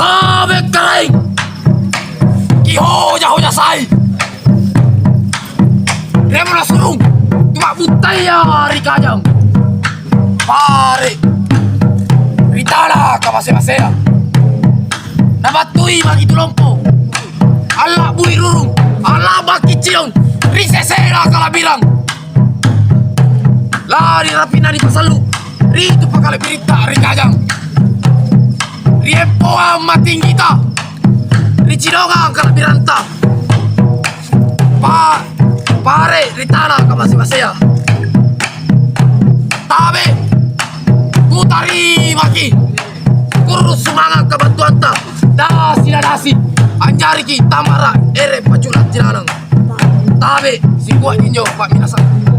Tabe kering Kihoja-hoja say Remo na surung Cuma butai ya Rikajang Pare Ritala ka masaya-masaya Nabatui bagi tulompo Ala bui rurung Ala baki cilong Risesera kalabirang Lari rapina di pasalu Ritu pakale berita Rikajang Riepo amat tinggi ta Ricidonga kalabiranta Pare Ritala ka masaya-masaya Tabe Kutari maki Kurus semangat kebantuan ta Dasi dasi Anjari ki tamara ere paculat jilanang Tabe si kuat ninyo pak minasan